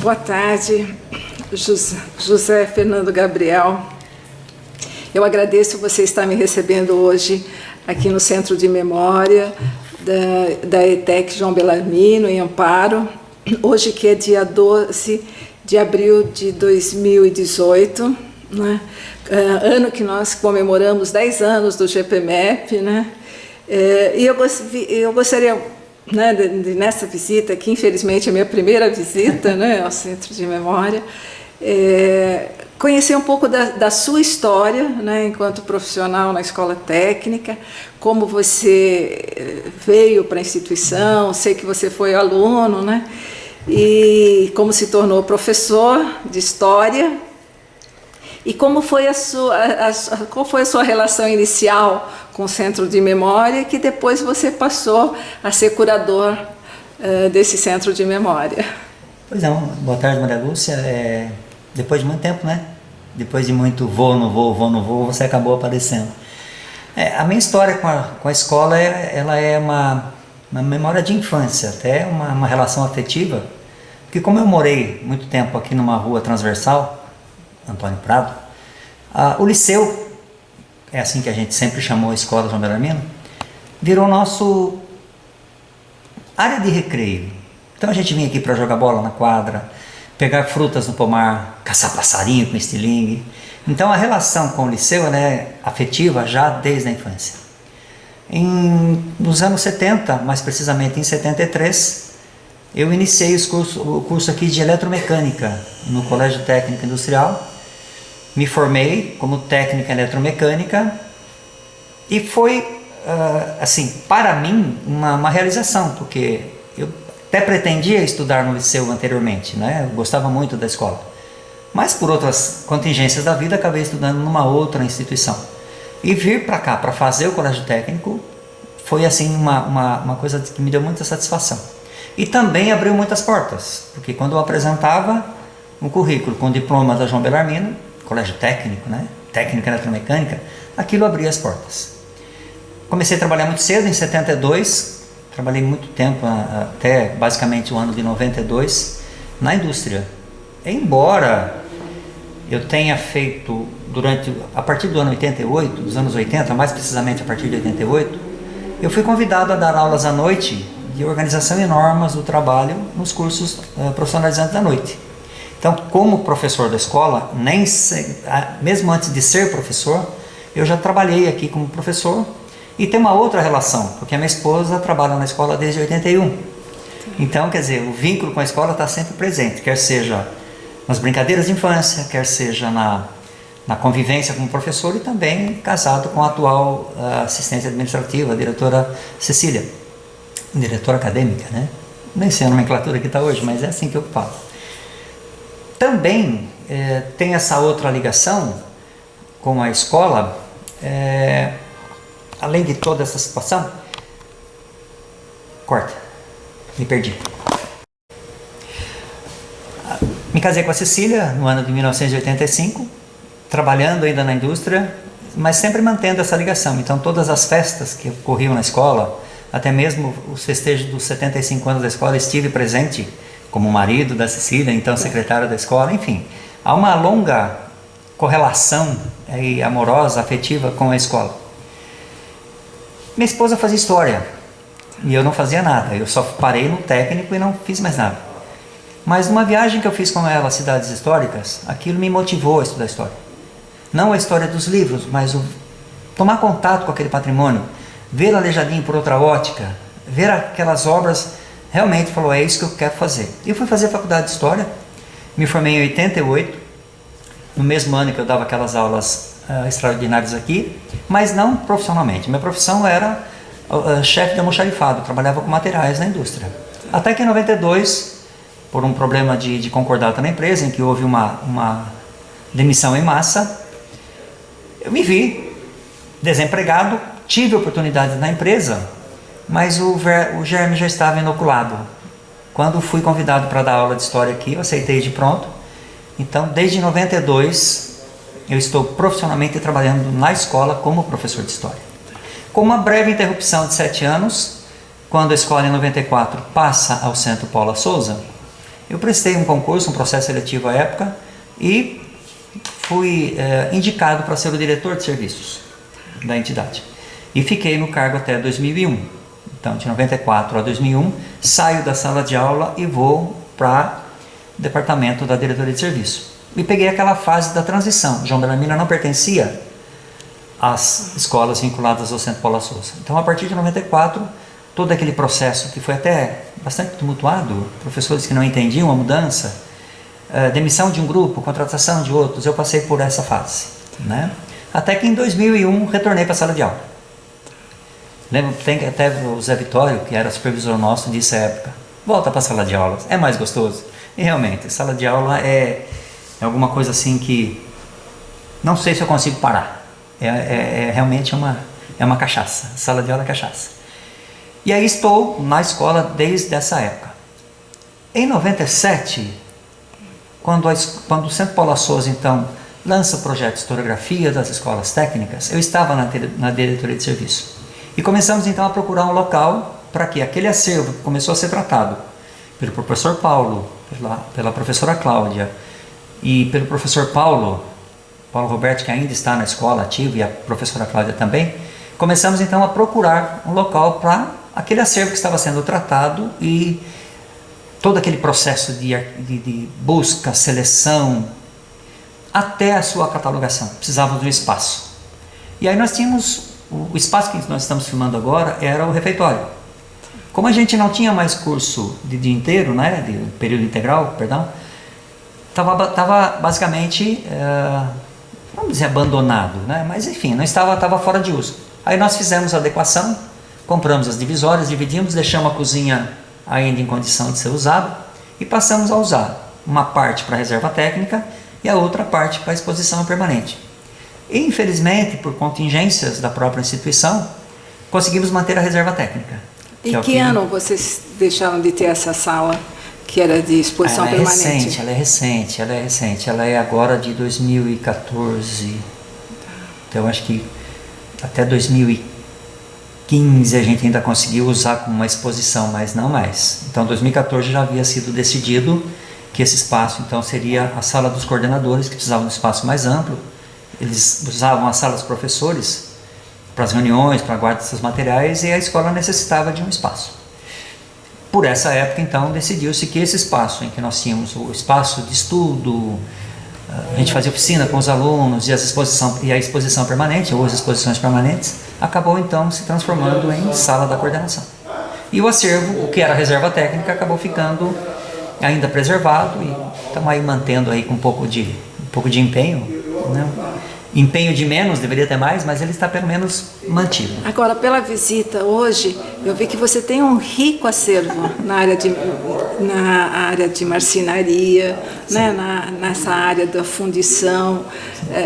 Boa tarde, José Fernando Gabriel. Eu agradeço você estar me recebendo hoje aqui no Centro de Memória da ETEC João Bellarmino, em Amparo. Hoje que é dia 12 de abril de 2018, né? Ano que nós comemoramos 10 anos do GPMEP, né? E eu gostaria, né, nessa visita, que infelizmente é a minha primeira visita, né, ao Centro de Memória, conhecer um pouco da sua história, né, enquanto profissional na escola técnica, como você veio para a instituição, sei que você foi aluno, né, e como se tornou professor de história, e como foi qual foi a sua relação inicial com o Centro de Memória, que depois você passou a ser curador desse Centro de Memória. Pois não, boa tarde, Maria Lúcia. Depois de muito tempo, né? Depois de muito vou, não vou, você acabou aparecendo. A minha história com a escola, ela é uma memória de infância, até uma relação afetiva, porque como eu morei muito tempo aqui numa rua transversal, Antônio Prado, o liceu, é assim que a gente sempre chamou a escola João Bellarmino, virou nosso área de recreio. Então a gente vinha aqui para jogar bola na quadra, pegar frutas no pomar, caçar passarinho com estilingue. Então a relação com o liceu é afetiva já desde a infância. Nos anos 70, mais precisamente em 73, eu iniciei o curso aqui de eletromecânica no Colégio Técnico Industrial. Me formei como técnico em eletromecânica e foi, assim, para mim, uma realização, porque eu até pretendia estudar no liceu anteriormente, né? Eu gostava muito da escola. Mas por outras contingências da vida, acabei estudando numa outra instituição. E vir para cá, para fazer o colégio técnico, foi assim uma coisa que me deu muita satisfação. E também abriu muitas portas, porque quando eu apresentava um currículo com diploma da João Bellarmino, colégio técnico, né? Técnica eletromecânica, aquilo abria as portas. Comecei a trabalhar muito cedo, em 72, trabalhei muito tempo, até basicamente o ano de 92, na indústria. Embora eu tenha feito a partir do ano 88, dos anos 80, mais precisamente a partir de 88, eu fui convidado a dar aulas à noite de organização e normas do trabalho nos cursos profissionalizantes da noite. Então, como professor da escola, mesmo antes de ser professor, eu já trabalhei aqui como professor e tem uma outra relação, porque a minha esposa trabalha na escola desde 81. Então, quer dizer, o vínculo com a escola está sempre presente, quer seja nas brincadeiras de infância, quer seja na convivência como professor e também casado com a atual assistente administrativa, a diretora Cecília, diretora acadêmica, né? Nem sei a nomenclatura que está hoje, mas é assim que eu falo. Também tem essa outra ligação com a escola, além de toda essa situação. Corta, me perdi. Me casei com a Cecília no ano de 1985, trabalhando ainda na indústria, mas sempre mantendo essa ligação. Então todas as festas que ocorriam na escola, até mesmo os festejos dos 75 anos da escola, estive presente como marido da Cecília, então secretário da escola, enfim. Há uma longa correlação amorosa, afetiva com a escola. Minha esposa fazia história e eu não fazia nada, eu só parei no técnico e não fiz mais nada. Mas numa viagem que eu fiz com ela às cidades históricas, aquilo me motivou a estudar história. Não a história dos livros, mas tomar contato com aquele patrimônio, ver Aleijadinho por outra ótica, ver aquelas obras. Realmente falou, é isso que eu quero fazer. Eu fui fazer a faculdade de História, me formei em 88, no mesmo ano que eu dava aquelas aulas extraordinárias aqui, mas não profissionalmente. Minha profissão era chefe de almoxarifado, trabalhava com materiais na indústria. Até que em 92, por um problema de concordata na empresa, em que houve uma demissão em massa, eu me vi desempregado, tive oportunidades na empresa, mas o germe já estava inoculado. Quando fui convidado para dar aula de história aqui, eu aceitei de pronto. Então, desde 92, eu estou profissionalmente trabalhando na escola como professor de história. Com uma breve interrupção de 7 anos, quando a escola em 94 passa ao Centro Paula Souza, Eu prestei um concurso, um processo seletivo à época, e fui indicado para ser o diretor de serviços da entidade. E fiquei no cargo até 2001. Então, de 94 a 2001, saio da sala de aula e vou para o departamento da diretoria de serviço. E peguei aquela fase da transição. João Bellamino não pertencia às escolas vinculadas ao Centro Paula Souza. Então, a partir de 94, todo aquele processo que foi até bastante tumultuado, professores que não entendiam a mudança, demissão de um grupo, contratação de outros, eu passei por essa fase, né? Até que em 2001 retornei para a sala de aula. Lembro, tem até o Zé Vitório, que era supervisor nosso, disse à época, volta para a sala de aula, é mais gostoso. E realmente, sala de aula é alguma coisa assim que não sei se eu consigo parar. Realmente uma cachaça, sala de aula é cachaça. E aí estou na escola desde essa época. Em 97, quando o Centro Paula Souza, então, lança o projeto de historiografia das escolas técnicas, eu estava na diretoria de serviço. E começamos então a procurar um local para que aquele acervo que começou a ser tratado pelo professor Paulo, pela professora Cláudia e pelo professor Paulo Roberto, que ainda está na escola ativo, e a professora Cláudia também, começamos então a procurar um local para aquele acervo que estava sendo tratado e todo aquele processo de busca, seleção, até a sua catalogação. Precisávamos de um espaço. E aí nós tínhamos, o espaço que nós estamos filmando agora era o refeitório. Como a gente não tinha mais curso de dia inteiro, né, de período integral, perdão, estava basicamente, vamos dizer, abandonado, né, mas enfim, não estava fora de uso. Aí nós fizemos a adequação, compramos as divisórias, dividimos, deixamos a cozinha ainda em condição de ser usada e passamos a usar uma parte para a reserva técnica e a outra parte para a exposição permanente. E, infelizmente, por contingências da própria instituição, conseguimos manter a reserva técnica. Em que ano vocês deixaram de ter essa sala que era de exposição permanente? Ela é recente, ela é agora de 2014, então acho que até 2015 a gente ainda conseguiu usar como uma exposição, mas não mais. Então, em 2014 já havia sido decidido que esse espaço então seria a sala dos coordenadores, que precisavam de um espaço mais amplo. Eles usavam a sala dos professores para as reuniões, para a guarda desses materiais, e a escola necessitava de um espaço. Por essa época, então, decidiu-se que esse espaço em que nós tínhamos o espaço de estudo, a gente fazia oficina com os alunos e a exposição permanente, ou as exposições permanentes, acabou então se transformando em sala da coordenação. E o acervo, o que era reserva técnica, acabou ficando ainda preservado e estamos aí mantendo aí com um pouco de empenho, né? Empenho de menos, deveria ter mais, mas ele está pelo menos mantido. Agora, pela visita hoje, eu vi que você tem um rico acervo na área de marcenaria, né? Nessa área da fundição.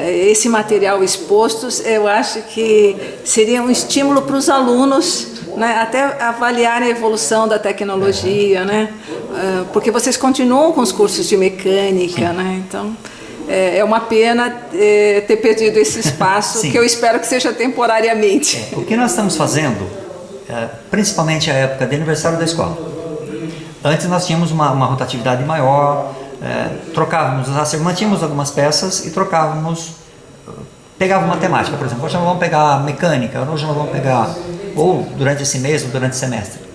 Esse material exposto, eu acho que seria um estímulo para os alunos, né? Até avaliar a evolução da tecnologia, né? Porque vocês continuam com os cursos de mecânica, né? Então, é uma pena ter perdido esse espaço, que eu espero que seja temporariamente. O que nós estamos fazendo, principalmente a época de aniversário da escola. Antes nós tínhamos uma rotatividade maior, trocávamos os acervos, mantínhamos algumas peças e trocávamos, pegávamos uma temática, por exemplo, hoje nós vamos pegar mecânica, hoje nós vamos pegar, ou durante esse mês, ou durante o semestre.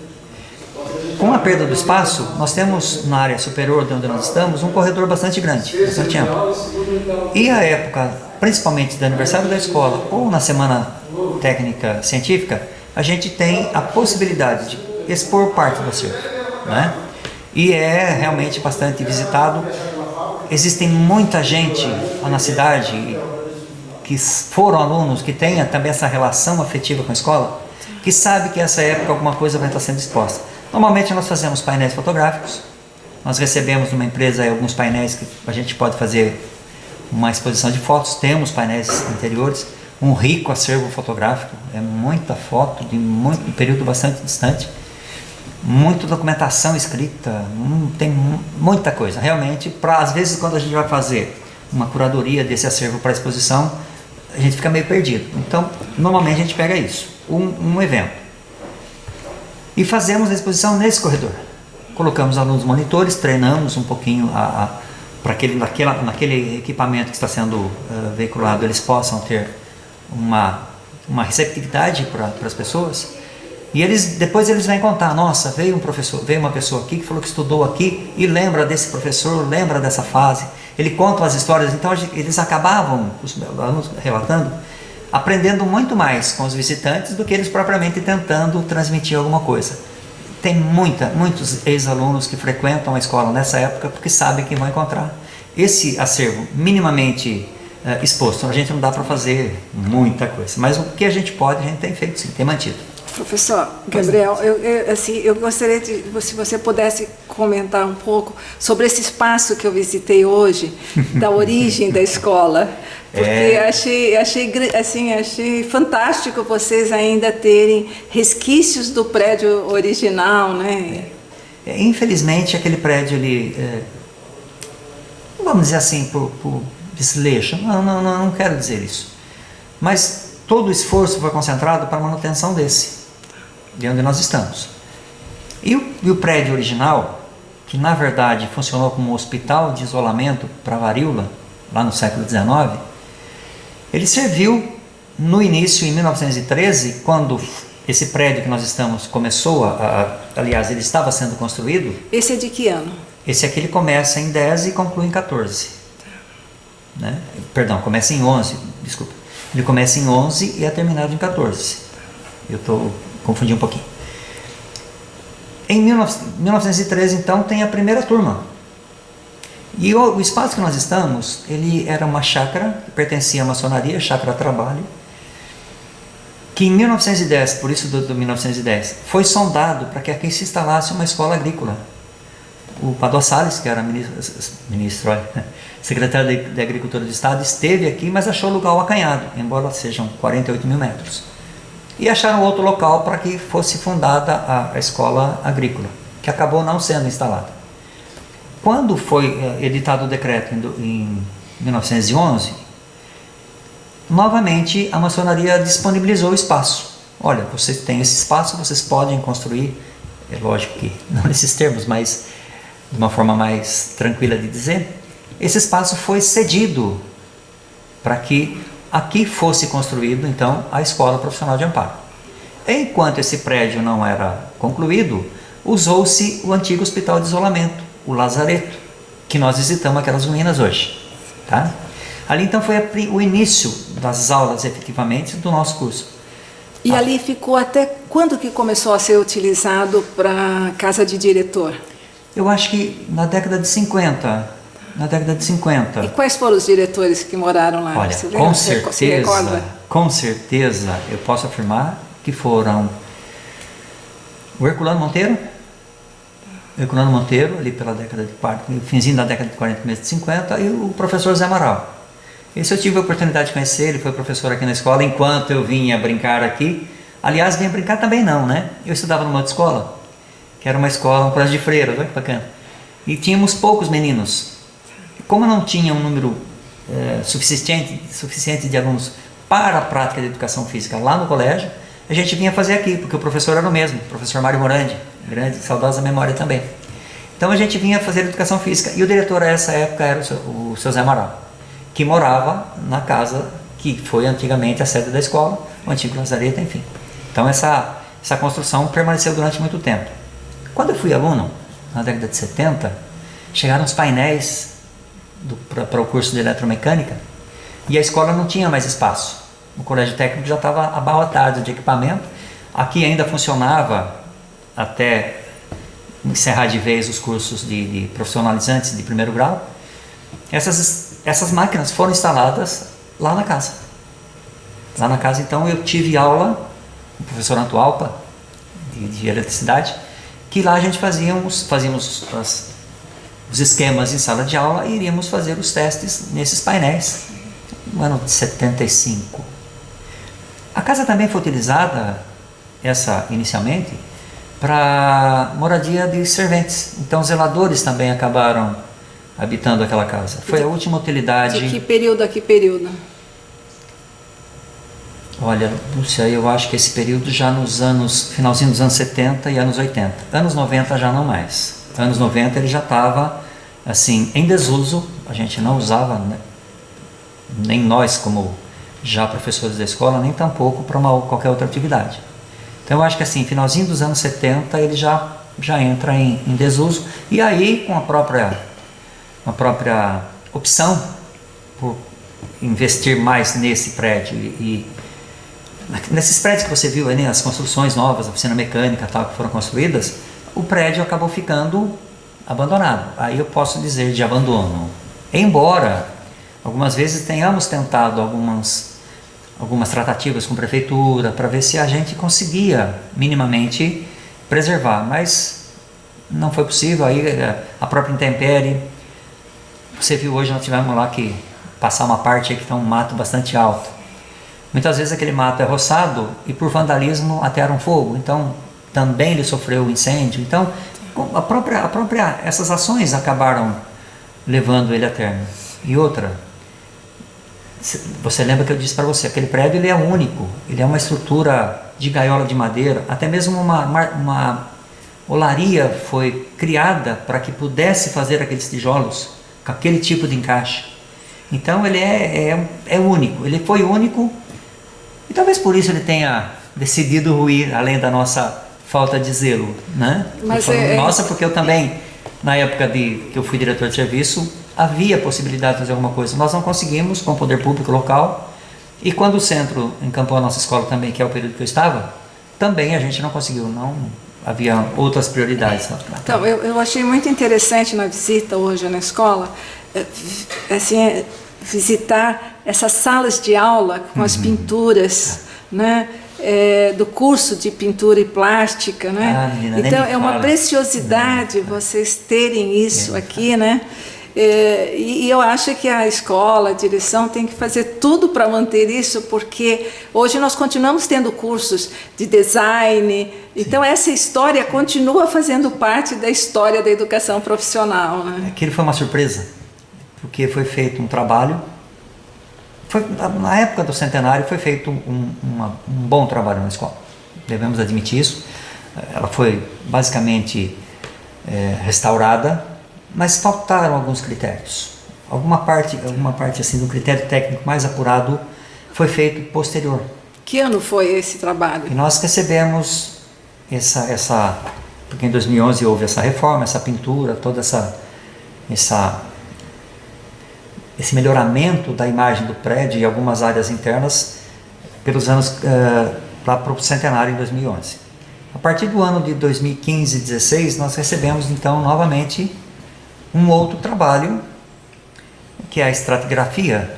Com a perda do espaço, nós temos na área superior de onde nós estamos um corredor bastante grande, bastante amplo. E a época, principalmente do aniversário da escola ou na semana técnica científica, a gente tem a possibilidade de expor parte do acervo, né? E é realmente bastante visitado. Existem muita gente na cidade que foram alunos, que tenha também essa relação afetiva com a escola, que sabe que essa época alguma coisa vai estar sendo exposta. Normalmente nós fazemos painéis fotográficos, nós recebemos numa empresa alguns painéis que a gente pode fazer uma exposição de fotos, temos painéis interiores, um rico acervo fotográfico, é muita foto de um período bastante distante, muita documentação escrita, tem muita coisa, realmente, às vezes quando a gente vai fazer uma curadoria desse acervo para exposição, a gente fica meio perdido. Então, normalmente a gente pega isso, um evento. E fazemos a exposição nesse corredor. colocamos alunos monitores, treinamos um pouquinho para naquele equipamento que está sendo veiculado, eles possam ter uma receptividade para as pessoas. E depois eles vêm contar, nossa, veio uma pessoa aqui que falou que estudou aqui e lembra desse professor, lembra dessa fase. Ele conta as histórias, então eles acabavam, os alunos relatando, aprendendo muito mais com os visitantes do que eles propriamente tentando transmitir alguma coisa. Tem muitos ex-alunos que frequentam a escola nessa época porque sabem que vão encontrar esse acervo minimamente exposto. A gente não dá para fazer muita coisa, mas o que a gente pode, a gente tem feito sim, tem mantido. Professor Gabriel, eu gostaria de, se você pudesse comentar um pouco sobre esse espaço que eu visitei hoje, da origem da escola, porque achei fantástico vocês ainda terem resquícios do prédio original, né? Infelizmente, aquele prédio vamos dizer assim, por desleixo, não quero dizer isso, mas todo o esforço foi concentrado para a manutenção de onde nós estamos. E o prédio original, que na verdade funcionou como um hospital de isolamento para varíola, lá no século XIX, ele serviu no início, em 1913, quando esse prédio que nós estamos começou, aliás, ele estava sendo construído. Esse é de que ano? Esse aqui ele começa em 10 e conclui em 14. Né? Perdão, começa em 11, desculpa. Ele começa em 11 e é terminado em 14. Eu confundi um pouquinho. Em 1913, então, tem a primeira turma. E o espaço que nós estamos, ele era uma chácara que pertencia à maçonaria, chácara Trabalho, que em 1910, por isso do 1910, foi sondado para que aqui se instalasse uma escola agrícola. O Padua Salles, que era secretário da Agricultura do Estado, esteve aqui, mas achou o lugar acanhado, embora sejam 48 mil metros. E acharam outro local para que fosse fundada a escola agrícola, que acabou não sendo instalada. Quando foi editado o decreto em 1911, novamente a maçonaria disponibilizou o espaço. Olha, vocês têm esse espaço, vocês podem construir, é lógico que não nesses termos, mas de uma forma mais tranquila de dizer, esse espaço foi cedido para que aqui fosse construído, então, a Escola Profissional de Amparo. Enquanto esse prédio não era concluído, usou-se o antigo Hospital de Isolamento, o Lazareto, que nós visitamos aquelas ruínas hoje. Tá? Ali, então, foi o início das aulas, efetivamente, do nosso curso. E ali ficou até quando que começou a ser utilizado para casa de diretor? Eu acho que na década de 50. E quais foram os diretores que moraram lá? Olha, com certeza, eu posso afirmar que foram o Herculano Monteiro, ali pela década de 40, finzinho da década de 40, começo de 50, e o professor Zé Amaral. Esse eu tive a oportunidade de conhecer, ele foi professor aqui na escola, enquanto eu vinha brincar aqui. Aliás, vinha brincar também não, né? Eu estudava numa outra escola, que era uma escola, um colégio de freira, olha que bacana. E tínhamos poucos meninos. Como não tinha um número suficiente de alunos para a prática de educação física lá no colégio, a gente vinha fazer aqui, porque o professor era o mesmo, o professor Mário Morandi, grande, saudosa memória também. Então a gente vinha fazer educação física, e o diretor a essa época era o seu Zé Amaral, que morava na casa que foi antigamente a sede da escola, o antigo Lazareto, enfim. Então essa construção permaneceu durante muito tempo. Quando eu fui aluno, na década de 70, chegaram os painéis para o curso de eletromecânica, e a escola não tinha mais espaço. O colégio técnico já estava abarrotado de equipamento. Aqui ainda funcionava, até encerrar de vez os cursos de profissionalizantes de primeiro grau. Essas máquinas foram instaladas lá na casa. Lá na casa, então, eu tive aula com o professor Antualpa, de eletricidade, que lá a gente fazíamos os esquemas em sala de aula e iríamos fazer os testes nesses painéis, no ano de 75. A casa também foi utilizada, inicialmente, para moradia de serventes. Então, zeladores também acabaram habitando aquela casa. Foi a última utilidade. De que período a que período? Olha, Lúcia, eu acho que esse período já finalzinho dos anos 70 e anos 80. Anos 90 já não mais. anos 90 ele já estava assim, em desuso, a gente não usava, né? Nem nós como já professores da escola, nem tampouco para qualquer outra atividade. Então eu acho que assim, finalzinho dos anos 70 ele já entra em desuso, e aí com a própria opção por investir mais nesse prédio e nesses prédios que você viu aí, né, as construções novas, a oficina mecânica tal, que foram construídas, o prédio acabou ficando abandonado. Aí eu posso dizer de abandono. Embora algumas vezes tenhamos tentado algumas tratativas com a prefeitura para ver se a gente conseguia minimamente preservar, mas não foi possível. Aí a própria intempérie, você viu hoje, nós tivemos lá que passar uma parte aí que está um mato bastante alto. Muitas vezes aquele mato é roçado e por vandalismo atearam fogo, então também ele sofreu incêndio. Então essas ações acabaram levando ele a termo. E outra, você lembra que eu disse para você, aquele prédio ele é único, ele é uma estrutura de gaiola de madeira, até mesmo uma olaria foi criada para que pudesse fazer aqueles tijolos com aquele tipo de encaixe. Então ele é único, ele foi único, e talvez por isso ele tenha decidido ruir, além da nossa falta de zelo, né? Mas nossa, porque eu também, na época que eu fui diretor de serviço, havia possibilidade de fazer alguma coisa. Nós não conseguimos com o poder público local, e quando o centro encampou a nossa escola também, que é o período que eu estava, também a gente não conseguiu, não havia outras prioridades. Então, eu achei muito interessante na visita hoje na escola, assim, visitar essas salas de aula com as pinturas, né? Do curso de pintura e plástica, né? Menina, então é uma preciosidade vocês terem isso aqui, né? E eu acho que a escola, a direção tem que fazer tudo para manter isso, porque hoje nós continuamos tendo cursos de design, então essa história continua fazendo parte da história da educação profissional, né? Aquilo foi uma surpresa, porque foi feito um trabalho, na época do centenário foi feito um bom trabalho na escola, devemos admitir isso. Ela foi basicamente restaurada, mas faltaram alguns critérios. Alguma parte assim do critério técnico mais apurado foi feito posterior. Que ano foi esse trabalho? E nós recebemos porque em 2011 houve essa reforma, essa pintura, toda esse melhoramento da imagem do prédio e algumas áreas internas pelos anos lá para o centenário em 2011. A partir do ano de 2015 e 2016 nós recebemos então novamente um outro trabalho, que é a estratigrafia,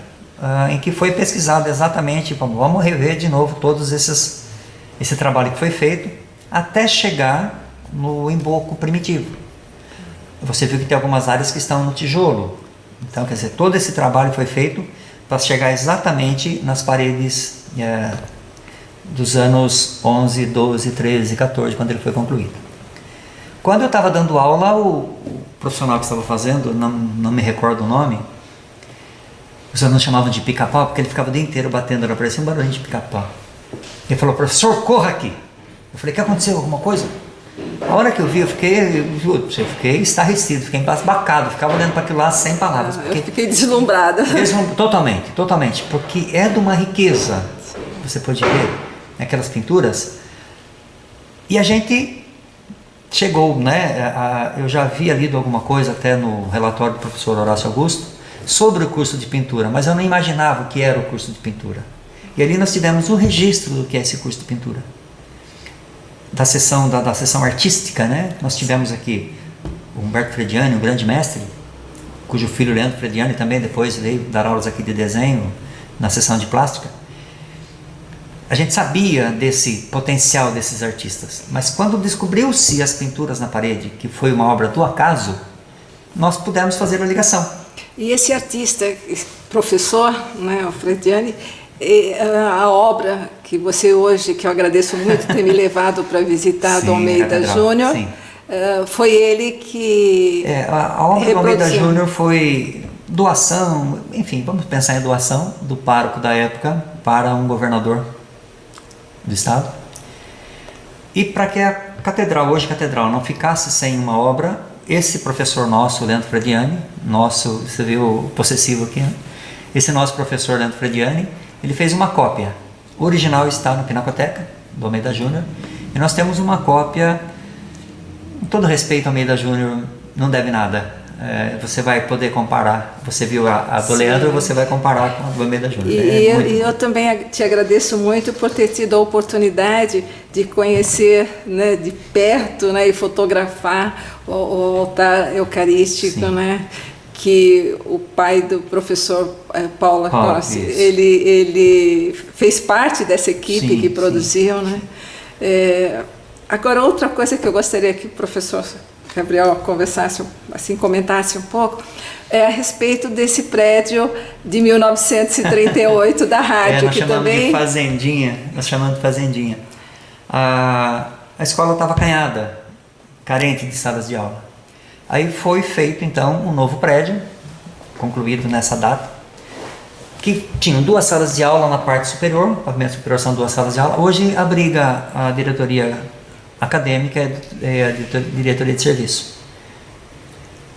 em que foi pesquisado exatamente, vamos rever de novo todos esse trabalho que foi feito, até chegar no emboco primitivo. Você viu que tem algumas áreas que estão no tijolo, então quer dizer, todo esse trabalho foi feito para chegar exatamente nas paredes dos anos 11, 12, 13, 14, quando ele foi concluído. Quando eu estava dando aula, o profissional que estava fazendo, não me recordo o nome, os alunos chamavam de pica-pau, porque ele ficava o dia inteiro batendo, era parecia um barulhinho de pica-pau. Ele falou: professor, corra aqui. Eu falei: o que aconteceu? Alguma coisa? A hora que eu vi, eu fiquei estarrecido, fiquei embasbacado, ficava olhando para aquilo lá sem palavras. Eu fiquei deslumbrada. Totalmente, porque é de uma riqueza, você pode ver, aquelas pinturas, e a gente chegou, né? Eu já havia lido alguma coisa até no relatório do professor Horácio Augusto sobre o curso de pintura, mas eu não imaginava o que era o curso de pintura. E ali nós tivemos o registro do que é esse curso de pintura. Da sessão artística, né? Nós tivemos aqui o Humberto Frediani, um grande mestre, cujo filho Leandro Frediani também depois veio dar aulas aqui de desenho na sessão de plástica. A gente sabia desse potencial desses artistas, mas quando descobriu-se as pinturas na parede, que foi uma obra do acaso, nós pudemos fazer a ligação. E esse artista, professor, né, o Frediani, a obra que você hoje, que eu agradeço muito ter me levado para visitar, do Almeida Júnior, foi ele que a obra do Almeida Júnior foi doação, enfim, vamos pensar em doação do pároco da época para um governador do estado, e para que a catedral, hoje catedral, não ficasse sem uma obra, esse professor nosso, Leandro Frediani, nosso, você viu o possessivo aqui, né? Esse nosso professor Leandro Frediani, ele fez uma cópia. O original está no Pinacoteca, do Almeida Júnior, e nós temos uma cópia, com todo respeito ao Almeida Júnior, não deve nada. Você vai poder comparar. Você viu a do Leandro, você vai comparar com a do Almeida Júnior. E eu também te agradeço muito por ter tido a oportunidade de conhecer, né, de perto, né, e fotografar o altar eucarístico, né, que o pai do professor Paulo Corsi, ele fez parte dessa equipe que produziu. Né? Agora, outra coisa que eu gostaria que o professor Gabriel conversasse, assim, comentasse um pouco, é a respeito desse prédio de 1938 da rádio. Nós chamamos de fazendinha. A escola estava acanhada, carente de salas de aula. Aí foi feito então um novo prédio, concluído nessa data, que tinha 2 salas de aula na parte superior, no pavimento superior são 2 salas de aula. Hoje abriga a diretoria acadêmica e a diretoria de serviço.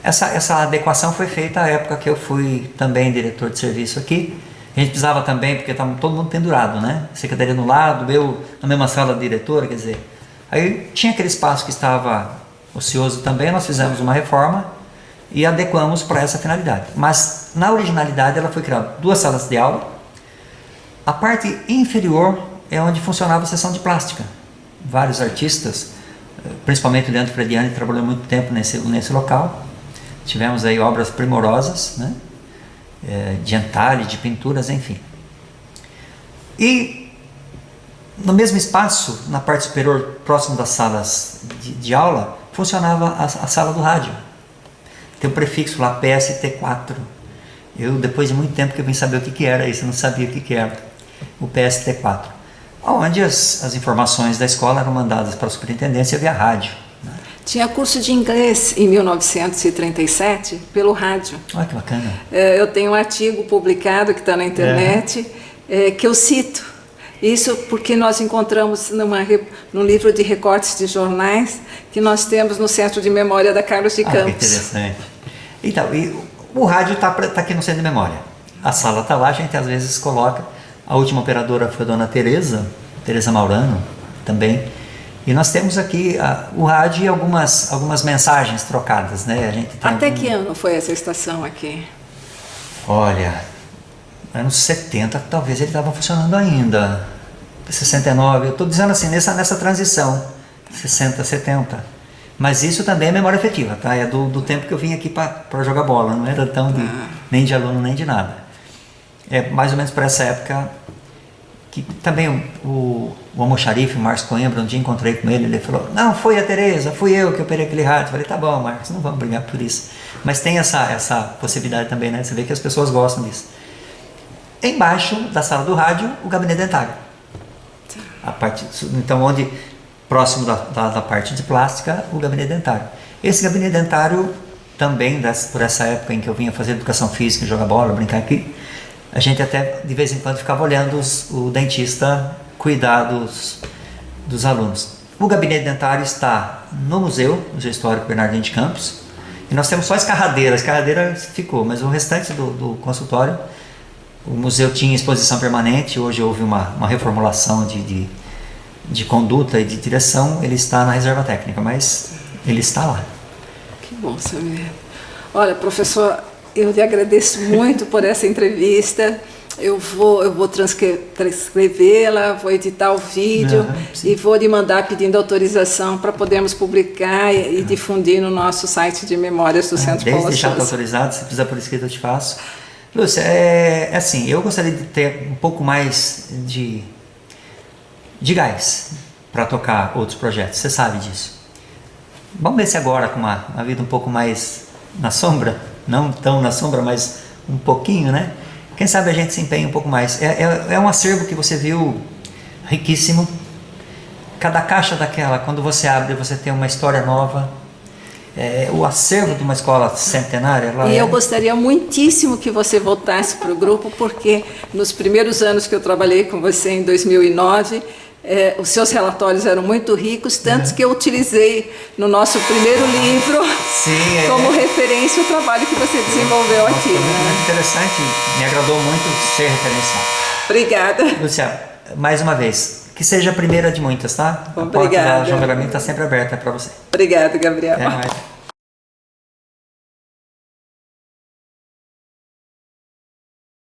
Essa adequação foi feita à época que eu fui também diretor de serviço aqui. A gente precisava também, porque estava todo mundo pendurado, né? Secretaria no lado, eu na mesma sala da diretora, quer dizer. Aí tinha aquele espaço que estava ocioso também, nós fizemos uma reforma e adequamos para essa finalidade. Mas na originalidade ela foi criada 2 salas de aula. A parte inferior é onde funcionava a seção de plástica. Vários artistas, principalmente o Leandro Frediani, trabalhou muito tempo nesse local. Tivemos aí obras primorosas, né? De entalhe, de pinturas, enfim. E no mesmo espaço, na parte superior, próximo das salas de aula, funcionava a sala do rádio. Tem um prefixo lá, PST4. Eu, depois de muito tempo que eu vim saber o que era isso, eu não sabia o que era o PST4. Onde as informações da escola eram mandadas para a superintendência via rádio. Né? Tinha curso de inglês em 1937 pelo rádio. Olha que bacana. Eu tenho um artigo publicado que está na internet, que eu cito. Isso porque nós encontramos num livro de recortes de jornais que nós temos no Centro de Memória da Carlos de Campos. Que interessante. Então, e o rádio está aqui no Centro de Memória. A sala está lá, a gente às vezes coloca. A última operadora foi a dona Tereza Maurano, também. E nós temos aqui o rádio e algumas mensagens trocadas, né? A gente tem Até que ano foi essa estação aqui? Olha, anos 70, talvez ele estava funcionando ainda. 69, eu estou dizendo assim, nessa transição, 60, 70. Mas isso também é memória afetiva, tá? É do tempo que eu vim aqui para jogar bola, não era tão nem de aluno, nem de nada. É mais ou menos para essa época que também o almoxarife, o Marcos Coimbra, um dia encontrei com ele falou, não, foi a Tereza, fui eu que operei aquele rádio. Eu falei, tá bom, Marcos, não vamos brigar por isso. Mas tem essa possibilidade também, né? Você vê que as pessoas gostam disso. Embaixo da sala do rádio, o gabinete dentário. Então, próximo da parte de plástica, o gabinete dentário. Esse gabinete dentário também, por essa época em que eu vinha fazer educação física, jogar bola, brincar aqui, a gente até de vez em quando ficava olhando o dentista cuidar dos alunos. O gabinete dentário está no Museu Histórico Bernardino de Campos, e nós temos só a escarradeira ficou, mas o restante do consultório, o museu tinha exposição permanente, hoje houve uma reformulação de conduta e de direção, ele está na reserva técnica, mas ele está lá. Que bom saber. Olha, professor, eu lhe agradeço muito por essa entrevista. Eu vou transcrevê-la, vou editar o vídeo e vou lhe mandar pedindo autorização para podermos publicar e difundir no nosso site de memórias do Centro Paula Souza. Desde já está autorizado, se precisar por escrito eu te faço. Lúcia, é assim, eu gostaria de ter um pouco mais de gás para tocar outros projetos, você sabe disso. Vamos ver se agora, com uma vida um pouco mais na sombra, não tão na sombra, mas um pouquinho, né? Quem sabe a gente se empenha um pouco mais. É um acervo que você viu riquíssimo. Cada caixa daquela, quando você abre, você tem uma história nova. O acervo de uma escola centenária. Eu gostaria muitíssimo que você voltasse para o grupo, porque nos primeiros anos que eu trabalhei com você, em 2009, os seus relatórios eram muito ricos, tanto que eu utilizei no nosso primeiro livro como referência o trabalho que você desenvolveu aqui. Foi muito interessante, me agradou muito ser referencial. Obrigada. Lúcia, mais uma vez, que seja a primeira de muitas, tá? Obrigada. A porta da João Bellarmino está sempre aberta para você. Obrigada, Gabriel. Até mais.